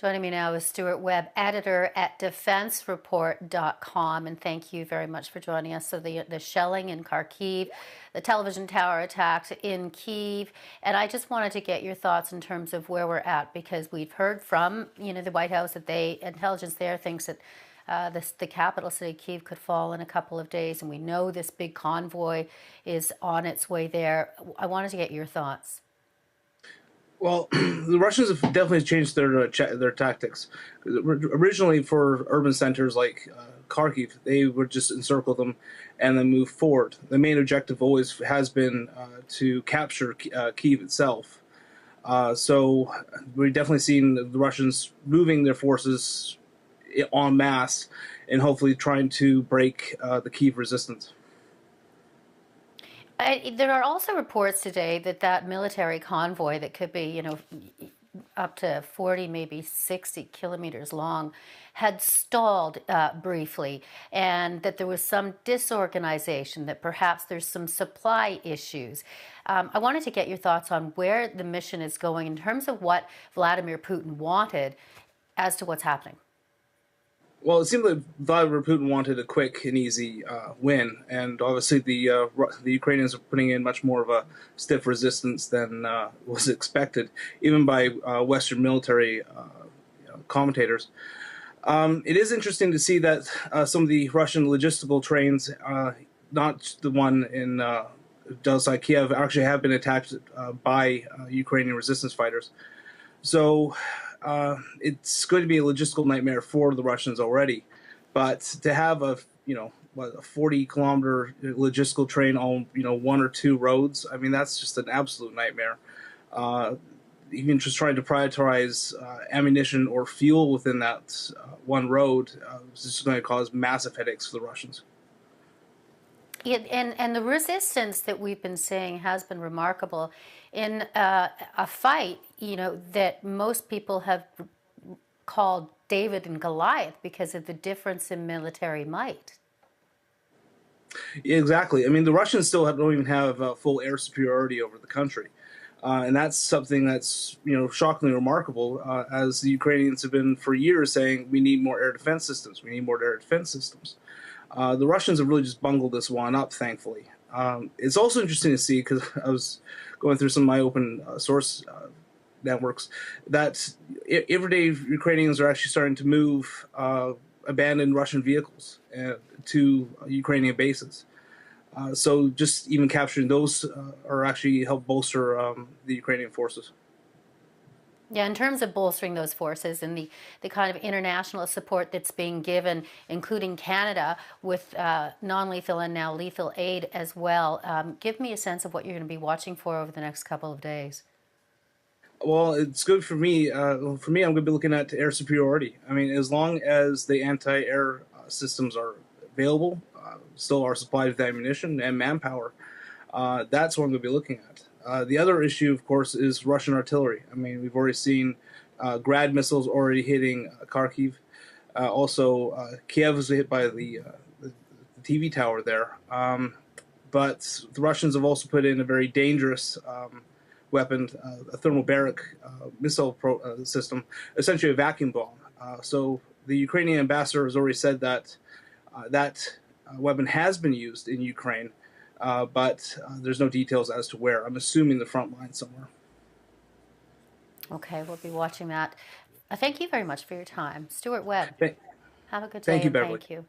Joining me now is Stewart Webb, editor at defensereport.com, and thank you very much for joining us. So the shelling in Kharkiv, the television tower attacks in Kyiv, and I just wanted to get your thoughts in terms of where we're at, because we've heard from the White House that intelligence there thinks that the capital city Kyiv could fall in a couple of days, and we know this big convoy is on its way there. I wanted to get your thoughts. Well, the Russians have definitely changed their tactics. Originally, for urban centers like Kharkiv, they would just encircle them and then move forward. The main objective always has been to capture Kyiv itself. So we've definitely seen the Russians moving their forces en masse and hopefully trying to break the Kyiv resistance. There are also reports today that military convoy that could be, up to 40, maybe 60 kilometers long, had stalled briefly, and that there was some disorganization, that perhaps there's some supply issues. I wanted to get your thoughts on where the mission is going in terms of what Vladimir Putin wanted as to what's happening. Well, it seemed like Vladimir Putin wanted a quick and easy win, and obviously the Ukrainians are putting in much more of a stiff resistance than was expected, even by Western military commentators. It is interesting to see that some of the Russian logistical trains, not the one in outside Kiev, actually have been attacked by Ukrainian resistance fighters. So it's going to be a logistical nightmare for the Russians already. But to have a 40-kilometer logistical train on one or two roads, I mean, that's just an absolute nightmare. Even just trying to prioritize ammunition or fuel within that one road is just going to cause massive headaches for the Russians. Yeah, and the resistance that we've been seeing has been remarkable in a fight, that most people have called David and Goliath because of the difference in military might. Yeah, exactly. I mean, the Russians still don't even have full air superiority over the country. And that's something that's shockingly remarkable, as the Ukrainians have been for years saying we need more air defense systems. We need more air defense systems. The Russians have really just bungled this one up, thankfully. It's also interesting to see, because I was going through some of my open source networks, that everyday Ukrainians are actually starting to move abandoned Russian vehicles to Ukrainian bases. So just even capturing those are actually help bolster the Ukrainian forces. Yeah, in terms of bolstering those forces and the kind of international support that's being given, including Canada, with non-lethal and now lethal aid as well, give me a sense of what you're going to be watching for over the next couple of days. Well, it's good for me. I'm going to be looking at air superiority. I mean, as long as the anti-air systems are available, still are supplied with ammunition and manpower, that's what I'm going to be looking at. The other issue, of course, is Russian artillery. I mean, we've already seen Grad missiles already hitting Kharkiv. Also, Kiev was hit by the TV tower there. But the Russians have also put in a very dangerous weapon, a thermobaric missile system, essentially a vacuum bomb. So the Ukrainian ambassador has already said that that weapon has been used in Ukraine, but there's no details as to where. I'm assuming the front line somewhere. Okay, we'll be watching that. Thank you very much for your time. Stewart Webb, have a good day, Thank you, and Beverly. thank you.